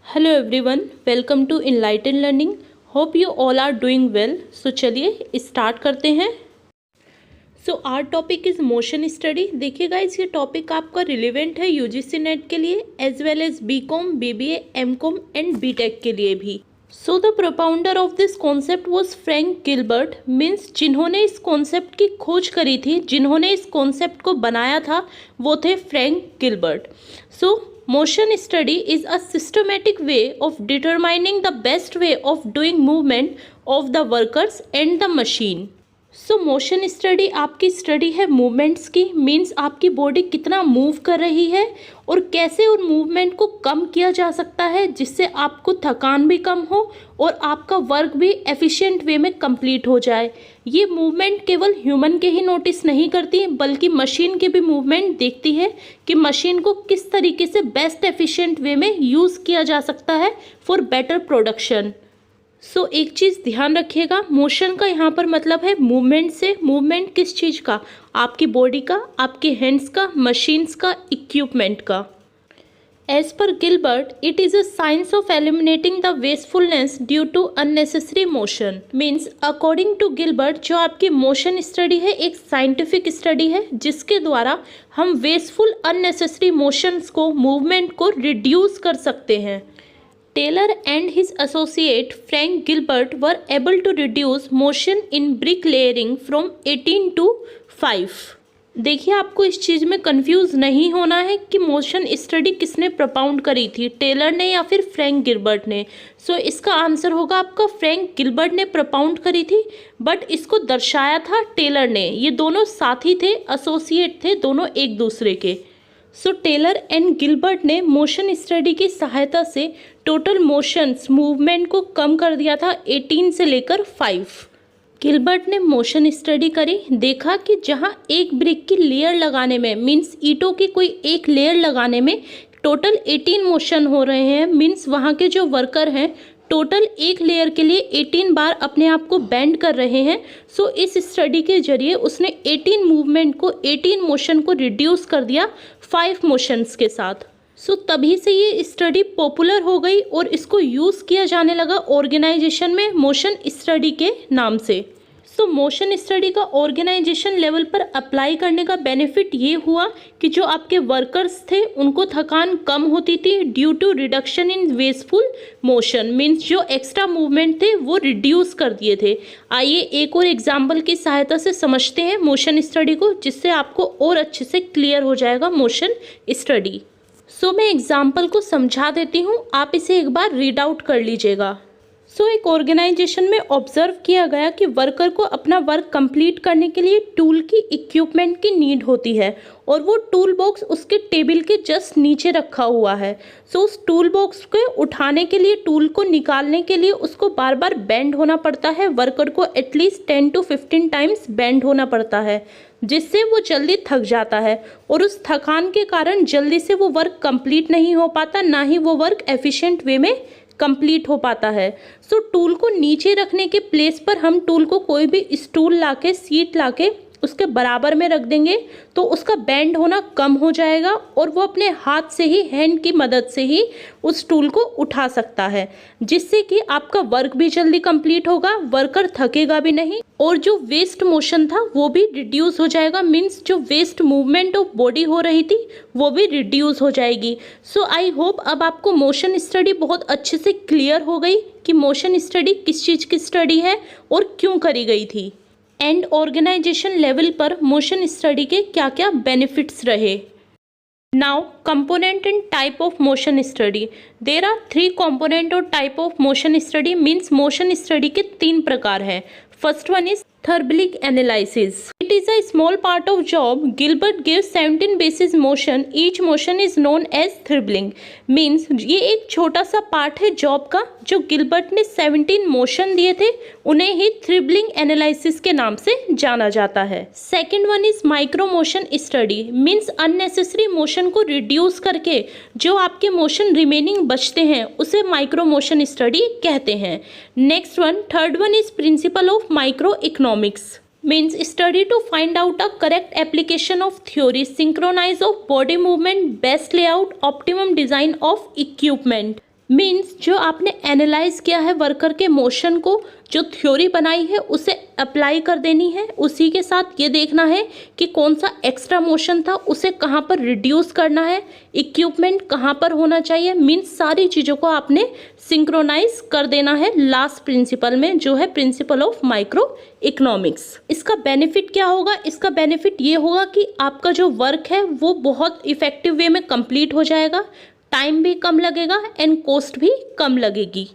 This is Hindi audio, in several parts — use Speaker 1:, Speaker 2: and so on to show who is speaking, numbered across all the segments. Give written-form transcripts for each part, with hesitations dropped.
Speaker 1: Hello everyone, welcome to Enlighten Learning. Hope you all are doing well. So चलिए स्टार्ट करते हैं। So our topic is motion study. देखिए गाइस, ये टॉपिक आपका रिलेवेंट है यूजीसी नेट के लिए as well as BCom, BBA, MCom and BTech के लिए भी। So the propounder of this concept was Frank Gilbert. Means जिन्होंने इस कॉन्सेप्ट की खोज करी थी, जिन्होंने इस कॉन्सेप्ट को बनाया था, वो थे Frank Gilbert. So motion study is a systematic way of determining the best way of doing movement of the workers and the machine. So motion study आपकी स्टडी है मूवमेंट्स की। मीन्स आपकी बॉडी कितना मूव कर रही है और कैसे उन मूवमेंट को कम किया जा सकता है जिससे आपको थकान भी कम हो और आपका वर्क भी एफिशिएंट वे में कंप्लीट हो जाए। ये मूवमेंट केवल ह्यूमन के ही नोटिस नहीं करती बल्कि मशीन के भी मूवमेंट देखती है कि मशीन को किस तरीके से बेस्ट एफिशिएंट वे में यूज़ किया जा सकता है फॉर बेटर प्रोडक्शन। सो एक चीज़ ध्यान रखिएगा, मोशन का यहाँ पर मतलब है मूवमेंट से। मूवमेंट किस चीज़ का? आपकी बॉडी का, आपके हैंड्स का, मशीन्स का, इक्विपमेंट का। As per Gilbert, it is a science of eliminating the wastefulness due to unnecessary motion. Means according to Gilbert, जो आपकी मोशन स्टडी है एक साइंटिफिक स्टडी है जिसके द्वारा हम वेस्टफुल अननेसेसरी मोशंस को, मूवमेंट को रिड्यूस कर सकते हैं। Taylor and his associate Frank Gilbert were able to reduce motion in bricklaying from 18 to 5। देखिए, आपको इस चीज़ में कंफ्यूज नहीं होना है कि मोशन स्टडी किसने प्रपाउंड करी थी, टेलर ने या फिर फ्रैंक गिलबर्ट ने। सो इसका आंसर होगा आपका फ्रैंक गिलबर्ट ने प्रपाउंड करी थी, बट इसको दर्शाया था टेलर ने। ये दोनों साथी थे, एसोसिएट थे, दोनों एक दूसरे के। सो टेलर एंड गिलबर्ट ने मोशन स्टडी की सहायता से टोटल मोशंस, मूवमेंट को कम कर दिया था 18 से लेकर 5। गिलबर्ट ने मोशन स्टडी करी, देखा कि जहां एक ब्रिक की लेयर लगाने में, मीन्स ईंटों की कोई एक लेयर लगाने में टोटल 18 मोशन हो रहे हैं। मीन्स वहां के जो वर्कर हैं टोटल एक लेयर के लिए 18 बार अपने आप को बेंड कर रहे हैं। सो इस स्टडी के जरिए उसने 18 मूवमेंट को, 18 मोशन को रिड्यूस कर दिया 5 मोशंस के साथ। सो तभी से ये स्टडी पॉपुलर हो गई और इसको यूज़ किया जाने लगा ऑर्गेनाइजेशन में मोशन स्टडी के नाम से। सो मोशन स्टडी का ऑर्गेनाइजेशन लेवल पर अप्लाई करने का बेनिफिट ये हुआ कि जो आपके वर्कर्स थे उनको थकान कम होती थी due to reduction in wasteful motion. Means जो एक्स्ट्रा मूवमेंट थे वो रिड्यूस कर दिए थे। आइए एक और एग्जाम्पल की सहायता से समझते हैं मोशन स्टडी को, जिससे आपको और अच्छे से क्लियर हो जाएगा मोशन स्टडी। सो मैं एग्जाम्पल को समझा देती हूँ, आप इसे एक बार रीड आउट कर लीजिएगा। सो एक ऑर्गेनाइजेशन में ऑब्जर्व किया गया कि वर्कर को अपना वर्क कंप्लीट करने के लिए टूल की, इक्विपमेंट की नीड होती है और वो टूल बॉक्स उसके टेबल के जस्ट नीचे रखा हुआ है। सो उस टूल बॉक्स को उठाने के लिए, टूल को निकालने के लिए उसको बार बार बेंड होना पड़ता है। वर्कर को एटलीस्ट 10 to 15 टाइम्स बेंड होना पड़ता है, जिससे वो जल्दी थक जाता है और उस थकान के कारण जल्दी से वो वर्क कंप्लीट नहीं हो पाता, ना ही वो वर्क एफिशिएंट वे में कंप्लीट हो पाता है। सो टूल को नीचे रखने के प्लेस पर हम टूल को कोई भी स्टूल लाके, सीट लाके उसके बराबर में रख देंगे तो उसका बेंड होना कम हो जाएगा और वो अपने हाथ से ही, हैंड की मदद से ही उस टूल को उठा सकता है, जिससे कि आपका वर्क भी जल्दी कंप्लीट होगा, वर्कर थकेगा भी नहीं और जो वेस्ट मोशन था वो भी रिड्यूस हो जाएगा। मीन्स जो वेस्ट मूवमेंट ऑफ बॉडी हो रही थी वो भी रिड्यूस हो जाएगी। सो आई होप अब आपको मोशन स्टडी बहुत अच्छे से क्लियर हो गई कि मोशन स्टडी किस चीज़ की स्टडी है और क्यों करी गई थी, एंड ऑर्गेनाइजेशन लेवल पर मोशन स्टडी के क्या क्या बेनिफिट्स रहे। Now component and type of motion study. There are 3 component और type of motion study. Means motion study के 3 प्रकार हैं। First one is therblig analysis. It is a small part of job. Gilbert gives 17 basis motion. Each motion is known as thirbling. Means ये एक छोटा सा पार्ट है जॉब का जो गिलबर्ट ने 17 मोशन दिए थे, उन्हें ही थ्रिबलिंग एनालिसिस के नाम से जाना जाता है। Second one is micro motion study. Means unnecessary motion को रिड्यूस करके जो आपके मोशन रिमेनिंग बचते हैं उसे माइक्रो मोशन स्टडी कहते हैं। Next one, third one is principle of micro economics. means study to find out a correct application of theory, synchronize of body movement, best layout, optimum design of equipment. Means जो आपने एनालाइज किया है वर्कर के मोशन को, जो थ्योरी बनाई है उसे अप्लाई कर देनी है। उसी के साथ ये देखना है कि कौन सा एक्स्ट्रा मोशन था उसे कहाँ पर रिड्यूस करना है, इक्विपमेंट कहाँ पर होना चाहिए। मीन्स सारी चीज़ों को आपने सिंक्रोनाइज कर देना है लास्ट प्रिंसिपल में, जो है प्रिंसिपल ऑफ माइक्रो इकोनॉमिक्स। इसका बेनिफिट क्या होगा? इसका बेनिफिट ये होगा कि आपका जो वर्क है वो बहुत इफेक्टिव वे में कंप्लीट हो जाएगा, टाइम भी कम लगेगा एंड कॉस्ट भी कम लगेगी।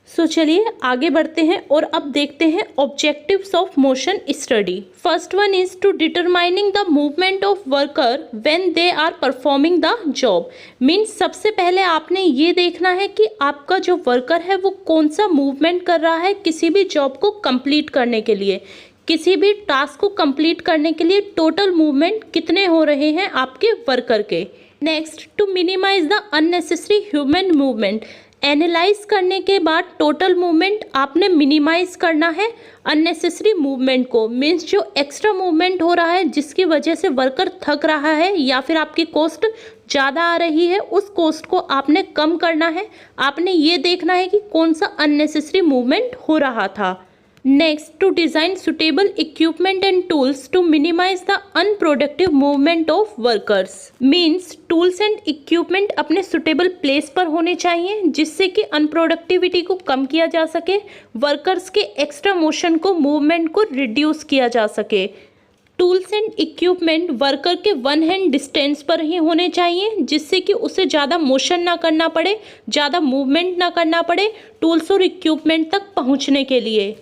Speaker 1: सो चलिए आगे बढ़ते हैं और अब देखते हैं objectives of motion study. First one is to determining the movement of worker when they are performing the job. Means सबसे पहले आपने ये देखना है कि आपका जो वर्कर है वो कौन सा मूवमेंट कर रहा है किसी भी जॉब को कंप्लीट करने के लिए, किसी भी टास्क को कंप्लीट करने के लिए टोटल मूवमेंट कितने हो रहे हैं आपके वर्कर के। Next, to minimise the unnecessary human movement. Analyse करने के बाद टोटल मूवमेंट आपने मिनिमाइज करना है अननेसेसरी मूवमेंट को। मीन्स जो एक्स्ट्रा मूवमेंट हो रहा है जिसकी वजह से वर्कर थक रहा है या फिर आपकी कॉस्ट ज़्यादा आ रही है, उस कॉस्ट को आपने कम करना है। आपने ये देखना है कि कौन सा अननेसेसरी मूवमेंट हो रहा था। Next, to design suitable equipment and tools to minimise the unproductive movement of workers. Means tools and equipment अपने सुटेबल प्लेस पर होने चाहिए जिससे कि अनप्रोडक्टिविटी को कम किया जा सके, वर्कर्स के एक्स्ट्रा मोशन को, मूवमेंट को रिड्यूस किया जा सके। टूल्स एंड इक्विपमेंट वर्कर के वन हैंड डिस्टेंस पर ही होने चाहिए जिससे कि उसे ज़्यादा मोशन ना करना पड़े, ज़्यादा मूवमेंट ना करना पड़े टूल्स और इक्विपमेंट तक पहुंचने के लिए।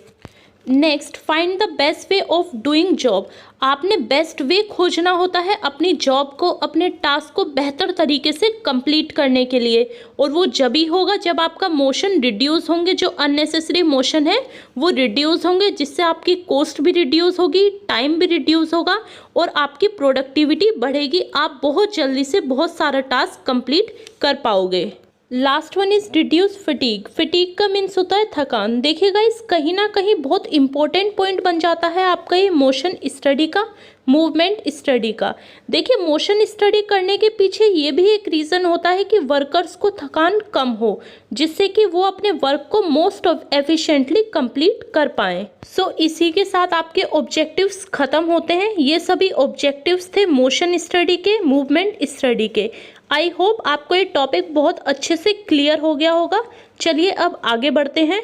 Speaker 1: Next, find the best way of doing job. आपने बेस्ट वे खोजना होता है अपनी जॉब को, अपने टास्क को बेहतर तरीके से कंप्लीट करने के लिए, और वो जब ही होगा जब आपका मोशन रिड्यूस होंगे, जो अननेसेसरी मोशन है वो रिड्यूस होंगे, जिससे आपकी कॉस्ट भी रिड्यूस होगी, टाइम भी रिड्यूस होगा और आपकी प्रोडक्टिविटी बढ़ेगी। आप बहुत जल्दी से बहुत सारा टास्क कंप्लीट कर पाओगे। Last one is reduce fatigue. Fatigue का मीन्स होता है थकान। देखिएगा इस कहीं ना कहीं बहुत इंपॉर्टेंट पॉइंट बन जाता है आपका ये मोशन स्टडी का, मूवमेंट स्टडी का। देखिए मोशन स्टडी करने के पीछे ये भी एक रीज़न होता है कि वर्कर्स को थकान कम हो, जिससे कि वो अपने वर्क को मोस्ट एफिशिएंटली कंप्लीट कर पाएँ। सो इसी के साथ आपके ऑब्जेक्टिव्स ख़त्म होते हैं। ये सभी ऑब्जेक्टिव्स थे मोशन स्टडी के, मूवमेंट स्टडी के। आई होप आपको ये टॉपिक बहुत अच्छे से क्लियर हो गया होगा। चलिए अब आगे बढ़ते हैं।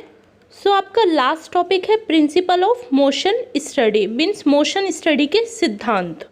Speaker 1: सो आपका लास्ट टॉपिक है principle of motion study. Means motion study के सिद्धांत।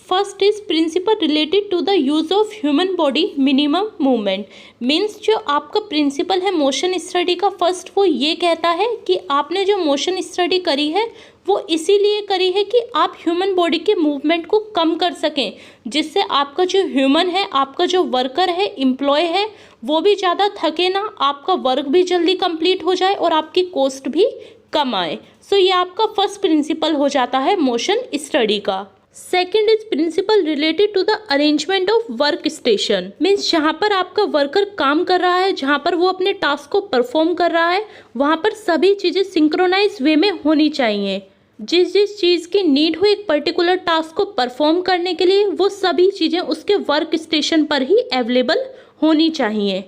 Speaker 1: First is principle related to the use of human body minimum movement. Means जो आपका प्रिंसिपल है मोशन स्टडी का, फर्स्ट वो ये कहता है कि आपने जो मोशन स्टडी करी है वो इसीलिए करी है कि आप ह्यूमन बॉडी के मूवमेंट को कम कर सकें, जिससे आपका जो ह्यूमन है, आपका जो वर्कर है, एम्प्लॉय है, वो भी ज़्यादा थके ना, आपका वर्क भी जल्दी कंप्लीट हो जाए और आपकी कॉस्ट भी कम आए। सो ये आपका फर्स्ट प्रिंसिपल हो जाता है मोशन स्टडी का। Second is principle related to the arrangement of work station. Means जहाँ पर आपका वर्कर काम कर रहा है, जहाँ पर वो अपने टास्क को परफॉर्म कर रहा है, वहाँ पर सभी चीज़ें सिंक्रोनाइज वे में होनी चाहिए। जिस जिस चीज़ की नीड हो एक पर्टिकुलर टास्क को परफॉर्म करने के लिए, वो सभी चीज़ें उसके वर्क स्टेशन पर ही अवेलेबल होनी चाहिए।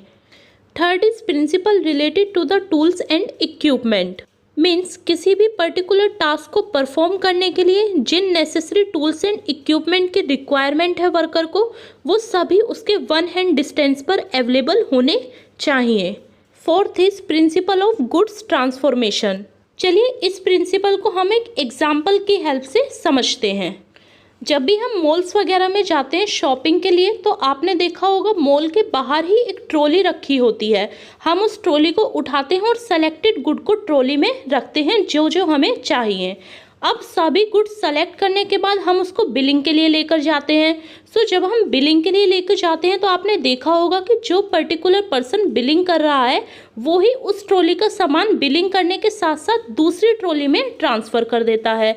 Speaker 1: Third is principle related to the tools and equipment. Means किसी भी पर्टिकुलर टास्क को परफॉर्म करने के लिए जिन नेसेसरी टूल्स एंड इक्विपमेंट की रिक्वायरमेंट है वर्कर को, वो सभी उसके वन हैंड डिस्टेंस पर अवेलेबल होने चाहिए। Fourth is principle of goods transformation. चलिए इस प्रिंसिपल को हम एक एग्जाम्पल की हेल्प से समझते हैं। जब भी हम मॉल्स वगैरह में जाते हैं शॉपिंग के लिए, तो आपने देखा होगा मॉल के बाहर ही एक ट्रॉली रखी होती है। हम उस ट्रॉली को उठाते हैं और सेलेक्टेड गुड को ट्रॉली में रखते हैं जो जो हमें चाहिए। अब सभी गुड सेलेक्ट करने के बाद हम उसको बिलिंग के लिए लेकर जाते हैं। सो जब हम बिलिंग के लिए लेकर जाते हैं तो आपने देखा होगा कि जो पर्टिकुलर पर्सन बिलिंग कर रहा है वो ही उस ट्रॉली का सामान बिलिंग करने के साथ साथ दूसरी ट्रॉली में ट्रांसफ़र कर देता है।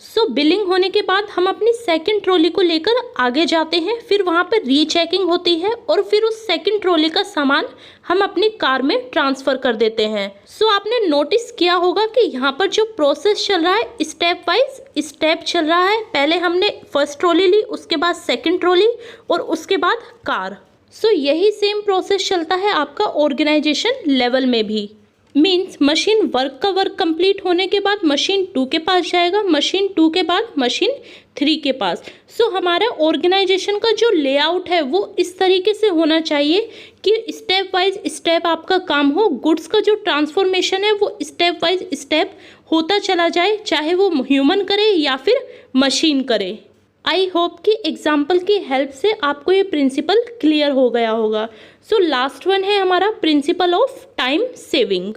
Speaker 1: सो बिलिंग होने के बाद हम अपनी सेकंड ट्रॉली को लेकर आगे जाते हैं, फिर वहाँ पर रीचेकिंग होती है और फिर उस सेकंड ट्रॉली का सामान हम अपनी कार में ट्रांसफ़र कर देते हैं। सो आपने नोटिस किया होगा कि यहाँ पर जो प्रोसेस चल रहा है स्टेप वाइज स्टेप चल रहा है। पहले हमने फर्स्ट ट्रॉली ली, उसके बाद सेकंड ट्रॉली और उसके बाद कार। सो यही सेम प्रोसेस चलता है आपका ऑर्गेनाइजेशन लेवल में भी। मीन्स मशीन वर्क का वर्क कंप्लीट होने के बाद मशीन 2 के पास जाएगा, मशीन 2 के बाद मशीन 3 के पास। सो हमारा ऑर्गेनाइजेशन का जो लेआउट है वो इस तरीके से होना चाहिए कि स्टेप वाइज स्टेप आपका काम हो, गुड्स का जो ट्रांसफॉर्मेशन है वो स्टेप वाइज स्टेप होता चला जाए, चाहे वो ह्यूमन करे या फिर मशीन करे। आई होप कि एग्जाम्पल की हेल्प से आपको ये प्रिंसिपल क्लियर हो गया होगा। सो लास्ट वन है हमारा principle of time saving.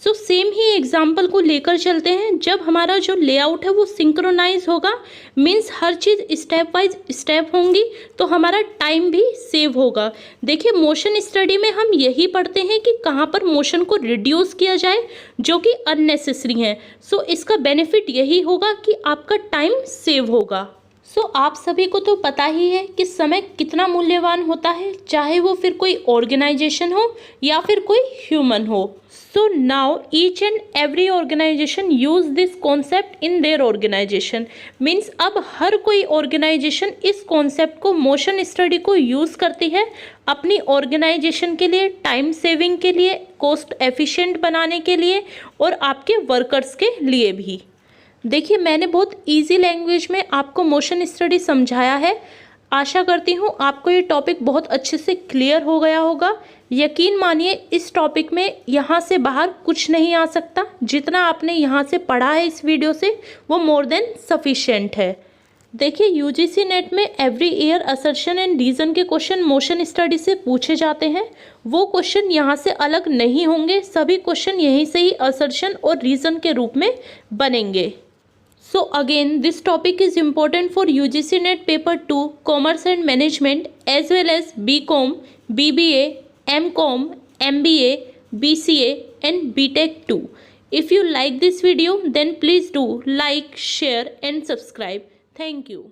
Speaker 1: So same he example को लेकर चलते हैं। जब हमारा जो लेआउट है वो सिंक्रोनाइज होगा, means her cheese step by step होंगी, तो हमारा टाइम भी सेव होगा। देखिए मोशन स्टडी में हम यही पढ़ते हैं कि कहाँ पर मोशन को रिड्यूस किया जाए जो कि अननेसेसरी है। सो इसका बेनिफिट यही होगा कि आपका टाइम सेव होगा। सो आप सभी को तो पता ही है कि समय कितना मूल्यवान होता है, चाहे वो फिर कोई ऑर्गेनाइजेशन हो या फिर कोई ह्यूमन हो। So now each and every organisation use this concept in their organisation. Means अब हर कोई ऑर्गेनाइजेशन इस कॉन्सेप्ट को, मोशन स्टडी को यूज़ करती है अपनी ऑर्गेनाइजेशन के लिए, टाइम सेविंग के लिए, कॉस्ट एफिशिएंट बनाने के लिए और आपके वर्कर्स के लिए भी। देखिए मैंने बहुत इजी लैंग्वेज में आपको मोशन स्टडी समझाया है। आशा करती हूँ आपको ये टॉपिक बहुत अच्छे से क्लियर हो गया होगा। यकीन मानिए इस टॉपिक में यहाँ से बाहर कुछ नहीं आ सकता। जितना आपने यहाँ से पढ़ा है इस वीडियो से वो मोर देन सफिशिएंट है। देखिए यूजीसी नेट में every year assertion and reason के क्वेश्चन मोशन स्टडी से पूछे जाते हैं। वो क्वेश्चन यहाँ से अलग नहीं होंगे, सभी क्वेश्चन यहीं से ही असर्शन और रीज़न के रूप में बनेंगे। So again, this topic is important for UGC NET paper 2 Commerce and Management as well as BCom, BBA, MCom, MBA, BCA and BTech 2. If you like this video then please do like, share and subscribe. Thank you.